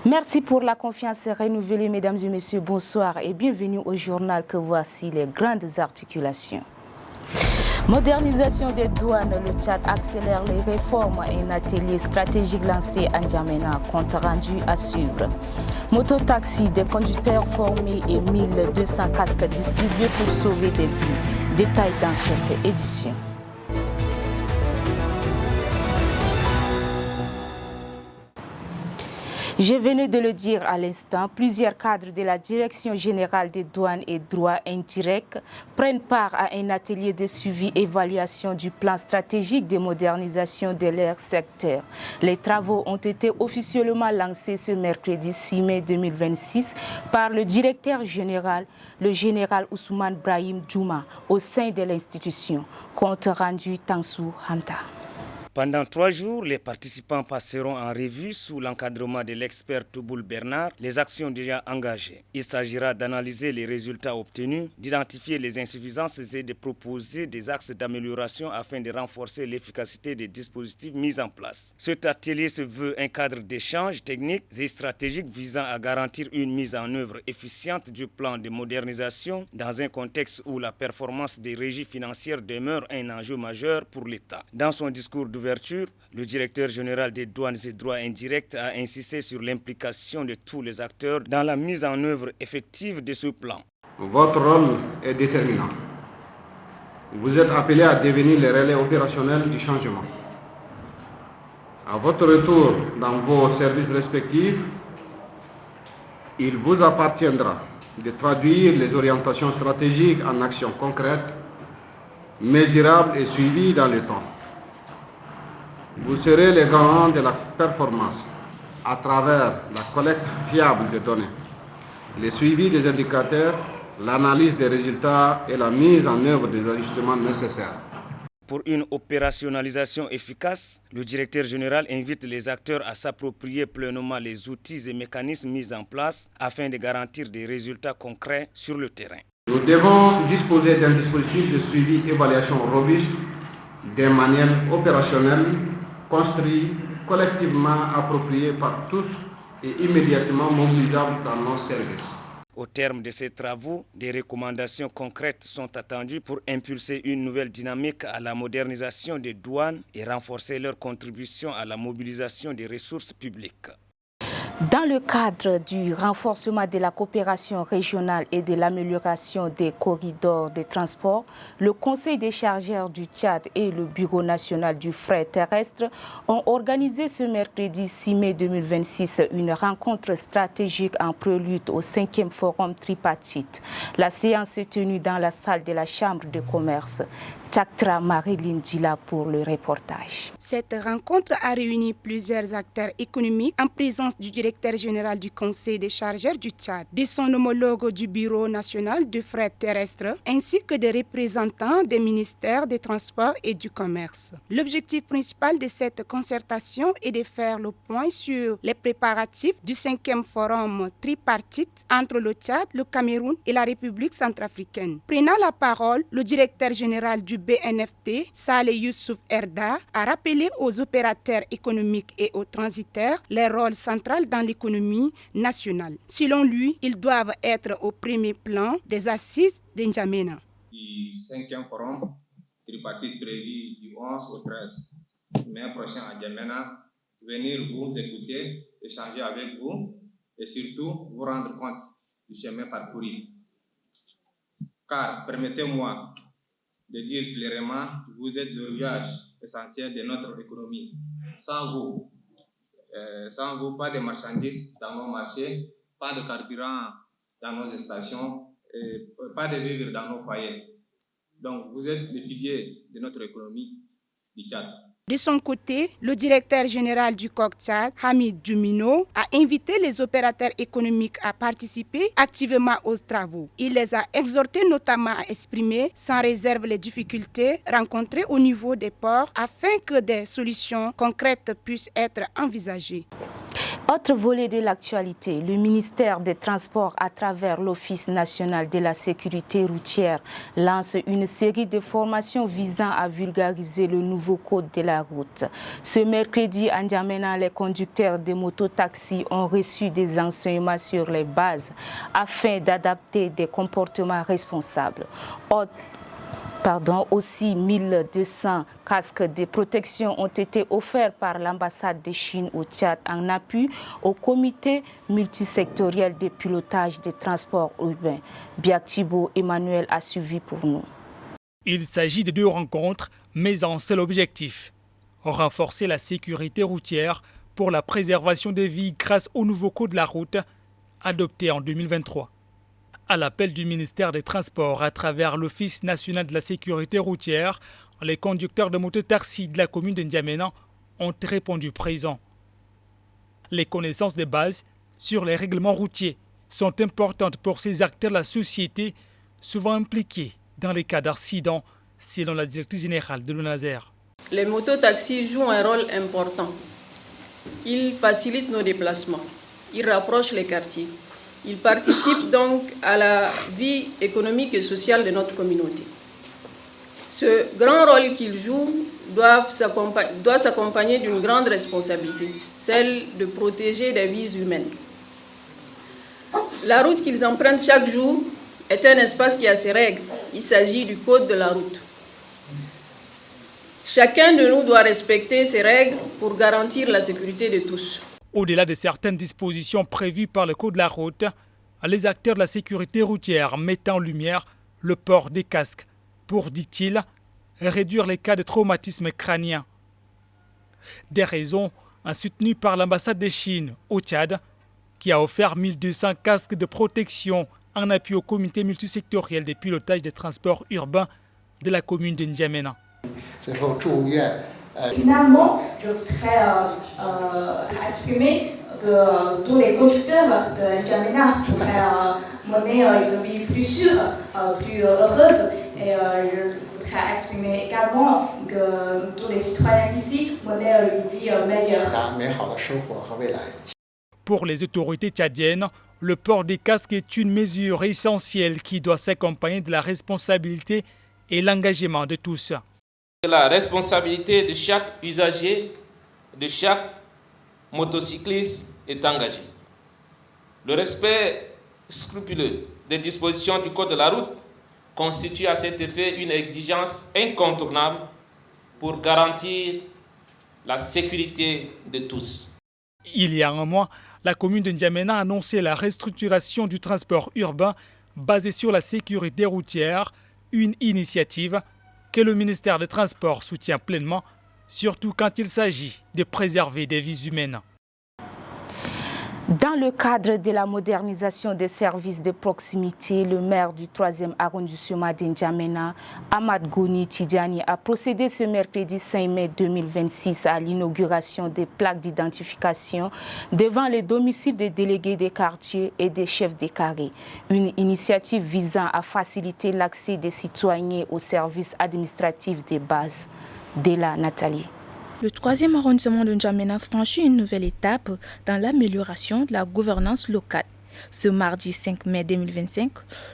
Merci pour la confiance renouvelée, mesdames et messieurs. Bonsoir et bienvenue au journal que voici les grandes articulations. Modernisation des douanes, le Tchad accélère les réformes. Un atelier stratégique lancé à N'Djamena, compte rendu à suivre. Mototaxi, des conducteurs formés et 1200 casques distribués pour sauver des vies. Détails dans cette édition. Je venais de le dire à l'instant, plusieurs cadres de la Direction générale des douanes et droits indirects prennent part à un atelier de suivi et évaluation du plan stratégique de modernisation de leur secteur. Les travaux ont été officiellement lancés ce mercredi 6 mai 2026 par le directeur général, le général Ousmane Brahim Djouma, au sein de l'institution. Compte rendu Tansou Hanta. Pendant 3 jours, les participants passeront en revue sous l'encadrement de l'expert Touboul Bernard les actions déjà engagées. Il s'agira d'analyser les résultats obtenus, d'identifier les insuffisances et de proposer des axes d'amélioration afin de renforcer l'efficacité des dispositifs mis en place. Cet atelier se veut un cadre d'échange technique et stratégique visant à garantir une mise en œuvre efficiente du plan de modernisation dans un contexte où la performance des régies financières demeure un enjeu majeur pour l'État. Dans son discours d'ouverture, le directeur général des douanes et droits indirects a insisté sur l'implication de tous les acteurs dans la mise en œuvre effective de ce plan. Votre rôle est déterminant. Vous êtes appelés à devenir les relais opérationnels du changement. À votre retour dans vos services respectifs, il vous appartiendra de traduire les orientations stratégiques en actions concrètes, mesurables et suivies dans le temps. Vous serez les garants de la performance à travers la collecte fiable de données, le suivi des indicateurs, l'analyse des résultats et la mise en œuvre des ajustements nécessaires. Pour une opérationnalisation efficace, le directeur général invite les acteurs à s'approprier pleinement les outils et mécanismes mis en place afin de garantir des résultats concrets sur le terrain. Nous devons disposer d'un dispositif de suivi et évaluation robuste, d'un manuel opérationnel construit, collectivement approprié par tous et immédiatement mobilisable dans nos services. Au terme de ces travaux, des recommandations concrètes sont attendues pour impulser une nouvelle dynamique à la modernisation des douanes et renforcer leur contribution à la mobilisation des ressources publiques. Dans le cadre du renforcement de la coopération régionale et de l'amélioration des corridors de transport, le Conseil des chargeurs du Tchad et le Bureau national du fret terrestre ont organisé ce mercredi 6 mai 2026 une rencontre stratégique en prélude au 5e forum tripartite. La séance s'est tenue dans la salle de la Chambre de commerce. Tchaktra Marilyn Djila pour le reportage. Cette rencontre a réuni plusieurs acteurs économiques en présence du directeur général du Conseil des chargeurs du Tchad, de son homologue du Bureau national du fret terrestre, ainsi que des représentants des ministères des Transports et du Commerce. L'objectif principal de cette concertation est de faire le point sur les préparatifs du 5e forum tripartite entre le Tchad, le Cameroun et la République centrafricaine. Prenant la parole, le directeur général du BNFT, Saleh Youssouf Erda, a rappelé aux opérateurs économiques et aux transitaires leur rôle central dans l'économie nationale. Selon lui, ils doivent être au premier plan des assises d'N'Djamena. Du 5e forum tripartite prévu du 11 au 13 mai prochain à N'Djamena, venir vous écouter, échanger avec vous et surtout vous rendre compte du chemin parcouru. Car, permettez-moi de dire clairement que vous êtes le visage essentiel de notre économie. Sans vous, pas de marchandises dans nos marchés, pas de carburant dans nos stations, et pas de vivres dans nos foyers. Donc, vous êtes le pilier de notre économie du Tchad. De son côté, le directeur général du COC Tchad, Hamid Djoumino, a invité les opérateurs économiques à participer activement aux travaux. Il les a exhortés notamment à exprimer sans réserve les difficultés rencontrées au niveau des ports afin que des solutions concrètes puissent être envisagées. Autre volet de l'actualité, le ministère des Transports, à travers l'Office national de la sécurité routière, lance une série de formations visant à vulgariser le nouveau code de la route. Ce mercredi, à N'Djamena, les conducteurs de mototaxis ont reçu des enseignements sur les bases afin d'adapter des comportements responsables. Aussi 1200 casques de protection ont été offerts par l'ambassade de Chine au Tchad en appui au comité multisectoriel de pilotage des transports urbains. Biak-Thibault Emmanuel a suivi pour nous. Il s'agit de deux rencontres, mais en seul objectif: renforcer la sécurité routière pour la préservation des vies grâce au nouveau code de la route adopté en 2023. À l'appel du ministère des Transports à travers l'Office national de la sécurité routière, les conducteurs de mototaxis de la commune de N'Djamena ont répondu présents. Les connaissances de base sur les règlements routiers sont importantes pour ces acteurs de la société, souvent impliqués dans les cas d'accidents, selon la directrice générale de l'ONASER. Les mototaxis jouent un rôle important. Ils facilitent nos déplacements, ils rapprochent les quartiers. Ils participent donc à la vie économique et sociale de notre communauté. Ce grand rôle qu'ils jouent doit s'accompagner d'une grande responsabilité, celle de protéger des vies humaines. La route qu'ils empruntent chaque jour est un espace qui a ses règles. Il s'agit du code de la route. Chacun de nous doit respecter ces règles pour garantir la sécurité de tous. Au-delà de certaines dispositions prévues par le code de la route, les acteurs de la sécurité routière mettent en lumière le port des casques pour, dit-il, réduire les cas de traumatisme crânien. Des raisons soutenues par l'ambassade de Chine au Tchad, qui a offert 1200 casques de protection en appui au comité multisectoriel de pilotage des transports urbains de la commune de N'Djamena. Finalement, je voudrais exprimer que tous les conducteurs de N'Djamena voudraient mener une vie plus sûre, plus heureuse. Et je voudrais exprimer également que tous les citoyens ici mènent une vie meilleure. Pour les autorités tchadiennes, le port des casques est une mesure essentielle qui doit s'accompagner de la responsabilité et l'engagement de tous. La responsabilité de chaque usager, de chaque motocycliste est engagée. Le respect scrupuleux des dispositions du Code de la route constitue à cet effet une exigence incontournable pour garantir la sécurité de tous. Il y a un mois, la commune de N'Djamena a annoncé la restructuration du transport urbain basée sur la sécurité routière, une initiative que le ministère des Transports soutient pleinement, surtout quand il s'agit de préserver des vies humaines. Dans le cadre de la modernisation des services de proximité, le maire du 3e arrondissement de N'Djamena, Ahmad Gouni Tidjani, a procédé ce mercredi 5 mai 2026 à l'inauguration des plaques d'identification devant les domiciles des délégués des quartiers et des chefs des carrés. Une initiative visant à faciliter l'accès des citoyens aux services administratifs de base. Della Nathalie. Le 3e arrondissement de N'Djamena franchit une nouvelle étape dans l'amélioration de la gouvernance locale. Ce mardi 5 mai 2025,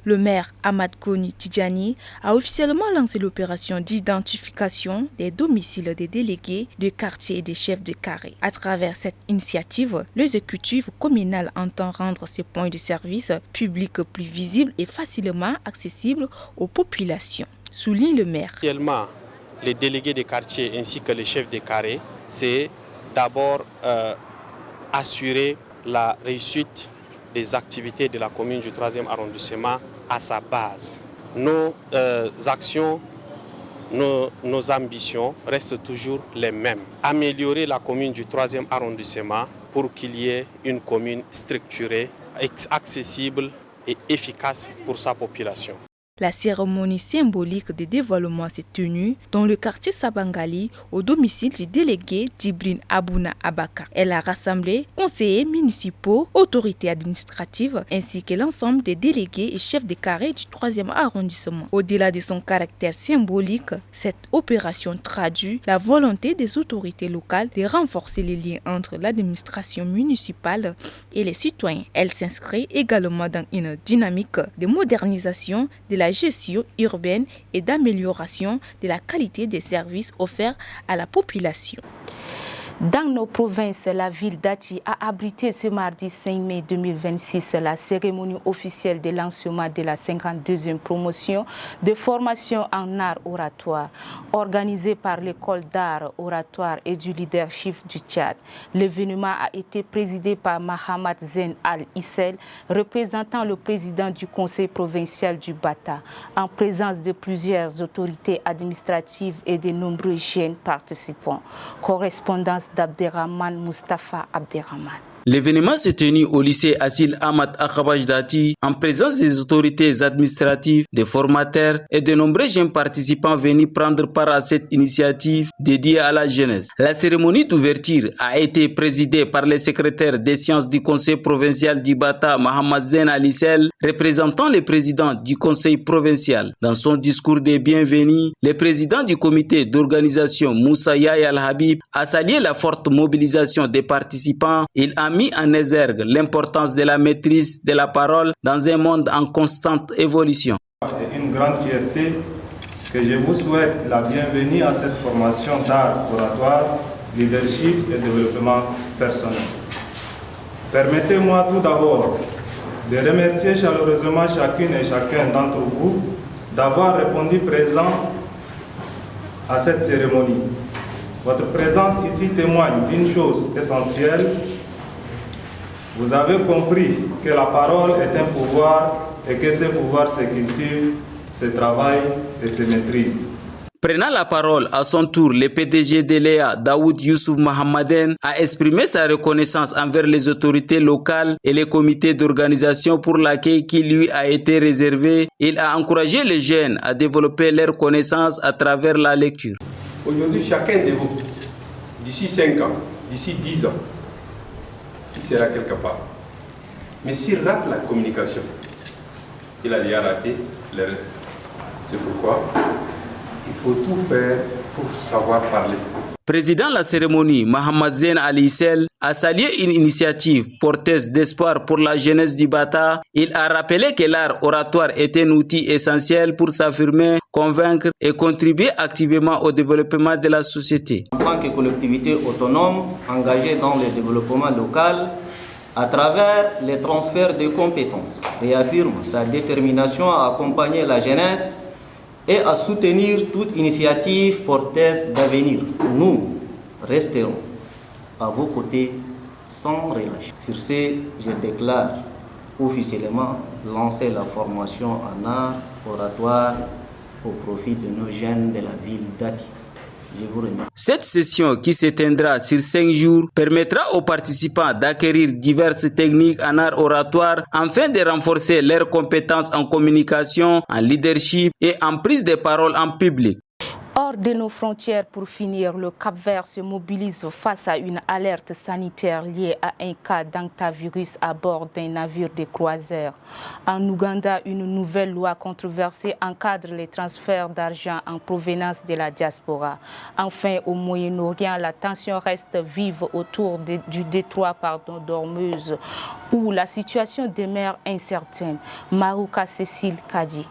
le maire Ahmad Gouni Tidjani a officiellement lancé l'opération d'identification des domiciles des délégués de quartier et des chefs de carré. À travers cette initiative, l'exécutif communal entend rendre ces points de service publics plus visibles et facilement accessibles aux populations, souligne le maire. Les délégués des quartiers ainsi que les chefs des carrés, c'est d'abord assurer la réussite des activités de la commune du 3e arrondissement à sa base. Nos actions, nos ambitions restent toujours les mêmes. Améliorer la commune du 3e arrondissement pour qu'il y ait une commune structurée, accessible et efficace pour sa population. La cérémonie symbolique de dévoilement s'est tenue dans le quartier Sabangali au domicile du délégué Djibril Abouna Abakar. Elle a rassemblé conseillers municipaux, autorités administratives ainsi que l'ensemble des délégués et chefs de carré du 3e arrondissement. Au-delà de son caractère symbolique, cette opération traduit la volonté des autorités locales de renforcer les liens entre l'administration municipale et les citoyens. Elle s'inscrit également dans une dynamique de modernisation de la gestion urbaine et d'amélioration de la qualité des services offerts à la population. Dans nos provinces, la ville d'Ati a abrité ce mardi 5 mai 2026 la cérémonie officielle de lancement de la 52e promotion de formation en art oratoire, organisée par l'école d'art oratoire et du leadership du Tchad. L'événement a été présidé par Mahamad Zen Al-Issel, représentant le président du conseil provincial du Bata, en présence de plusieurs autorités administratives et de nombreux jeunes participants. Correspondance d'Abderrahman Mustafa Abderrahman. L'événement s'est tenu au lycée Assil Ahmad Akhabaj Dati en présence des autorités administratives, des formateurs et de nombreux jeunes participants venus prendre part à cette initiative dédiée à la jeunesse. La cérémonie d'ouverture a été présidée par le secrétaire des sciences du conseil provincial du Bata, Mahamad Zen Al-Issel, représentant le président du conseil provincial. Dans son discours de bienvenue, le président du comité d'organisation, Moussa Yahya Al-Habib, a salué la forte mobilisation des participants. Il a mis en exergue l'importance de la maîtrise de la parole dans un monde en constante évolution. C'est une grande fierté que je vous souhaite la bienvenue à cette formation d'art oratoire, leadership et développement personnel. Permettez-moi tout d'abord de remercier chaleureusement chacune et chacun d'entre vous d'avoir répondu présent à cette cérémonie. Votre présence ici témoigne d'une chose essentielle. Vous avez compris que la parole est un pouvoir et que ce pouvoir se cultive, se travaille et se maîtrise. Prenant la parole à son tour, le PDG de l'EA, Daoud Youssouf Mohammaden, a exprimé sa reconnaissance envers les autorités locales et les comités d'organisation pour l'accueil qui lui a été réservé. Il a encouragé les jeunes à développer leurs connaissances à travers la lecture. Aujourd'hui, chacun de vous, d'ici 5 ans, d'ici 10 ans, il sera quelque part. Mais s'il rate la communication, il a déjà raté le reste. C'est pourquoi il faut tout faire pour savoir parler. Président de la cérémonie, Mahamad Zen Al-Issel a salué une initiative porteuse d'espoir pour la jeunesse du Bata. Il a rappelé que l'art oratoire est un outil essentiel pour s'affirmer, convaincre et contribuer activement au développement de la société. En tant que collectivité autonome engagée dans le développement local, à travers les transferts de compétences, réaffirme sa détermination à accompagner la jeunesse et à soutenir toute initiative porteuse d'avenir. Nous resterons à vos côtés sans relâche. Sur ce, je déclare officiellement lancer la formation en art oratoire au profit de nos jeunes de la ville d'Ati. Je vous remercie. Cette session qui s'étendra sur 5 jours permettra aux participants d'acquérir diverses techniques en art oratoire afin de renforcer leurs compétences en communication, en leadership et en prise de parole en public. Hors de nos frontières, pour finir, le Cap-Vert se mobilise face à une alerte sanitaire liée à un cas d'hantavirus à bord d'un navire de croisière. En Ouganda, une nouvelle loi controversée encadre les transferts d'argent en provenance de la diaspora. Enfin, au Moyen-Orient, la tension reste vive autour du détroit d'Ormuz, où la situation demeure incertaine. Marouka Cécile Kadi.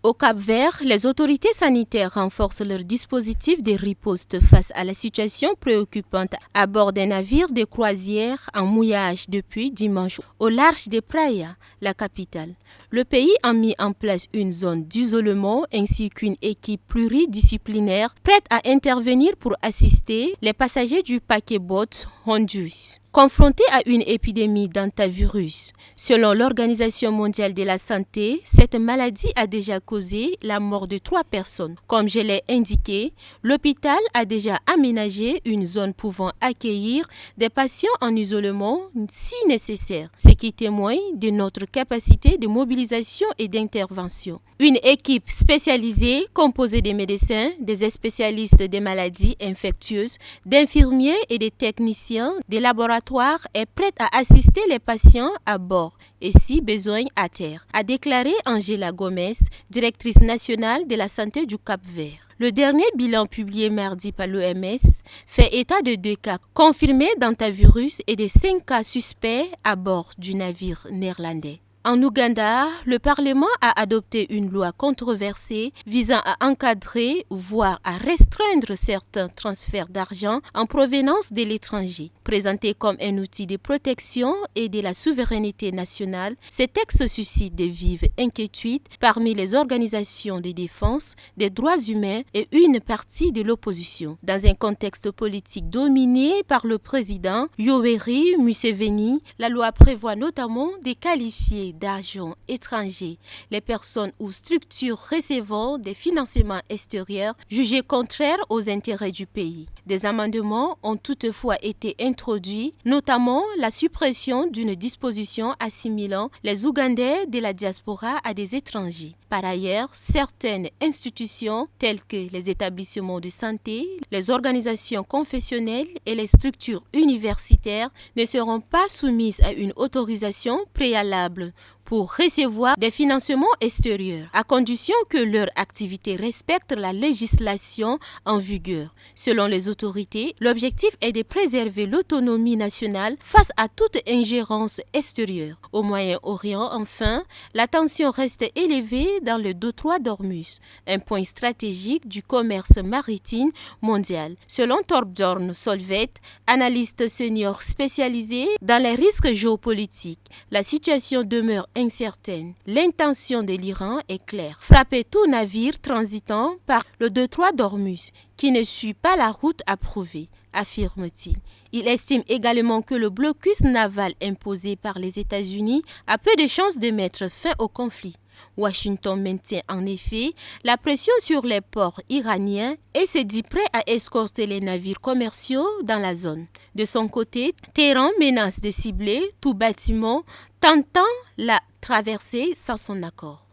Au Cap-Vert, les autorités sanitaires renforcent leurs dispositifs de riposte face à la situation préoccupante à bord d'un navire de croisière en mouillage depuis dimanche au large de Praia, la capitale. Le pays a mis en place une zone d'isolement ainsi qu'une équipe pluridisciplinaire prête à intervenir pour assister les passagers du paquebot Honduras. Confrontés à une épidémie d'hantavirus, selon l'Organisation mondiale de la santé, cette maladie a déjà causé causé la mort de 3 personnes. Comme je l'ai indiqué, l'hôpital a déjà aménagé une zone pouvant accueillir des patients en isolement si nécessaire, ce qui témoigne de notre capacité de mobilisation et d'intervention. Une équipe spécialisée composée des médecins, des spécialistes des maladies infectieuses, d'infirmiers et des techniciens des laboratoires est prête à assister les patients à bord et si besoin à terre, a déclaré Angela Gomez, directrice nationale de la santé du Cap-Vert. Le dernier bilan publié mardi par l'OMS fait état de 2 cas confirmés d'hantavirus et de 5 cas suspects à bord du navire néerlandais. En Ouganda, le Parlement a adopté une loi controversée visant à encadrer, voire à restreindre certains transferts d'argent en provenance de l'étranger. Présenté comme un outil de protection et de la souveraineté nationale, ce texte suscite de vives inquiétudes parmi les organisations de défense des droits humains et une partie de l'opposition. Dans un contexte politique dominé par le président Yoweri Museveni, la loi prévoit notamment de qualifier d'argent étranger les personnes ou structures recevant des financements extérieurs jugés contraires aux intérêts du pays. Des amendements ont toutefois été introduits, notamment la suppression d'une disposition assimilant les Ougandais de la diaspora à des étrangers. Par ailleurs, certaines institutions telles que les établissements de santé, les organisations confessionnelles et les structures universitaires ne seront pas soumises à une autorisation préalable pour recevoir des financements extérieurs, à condition que leur activité respecte la législation en vigueur. Selon les autorités, l'objectif est de préserver l'autonomie nationale face à toute ingérence extérieure. Au Moyen-Orient, enfin, la tension reste élevée dans le détroit d'Ormuz, un point stratégique du commerce maritime mondial. Selon Torbjörn Solveig, analyste senior spécialisé dans les risques géopolitiques, la situation demeure incertaine. L'intention de l'Iran est claire: frapper tout navire transitant par le détroit d'Ormuz qui ne suit pas la route approuvée, affirme-t-il. Il estime également que le blocus naval imposé par les États-Unis a peu de chances de mettre fin au conflit. Washington maintient en effet la pression sur les ports iraniens et se dit prêt à escorter les navires commerciaux dans la zone. De son côté, Téhéran menace de cibler tout bâtiment tentant la traversée sans son accord.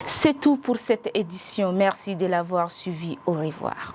C'est tout pour cette édition. Merci de l'avoir suivi. Au revoir.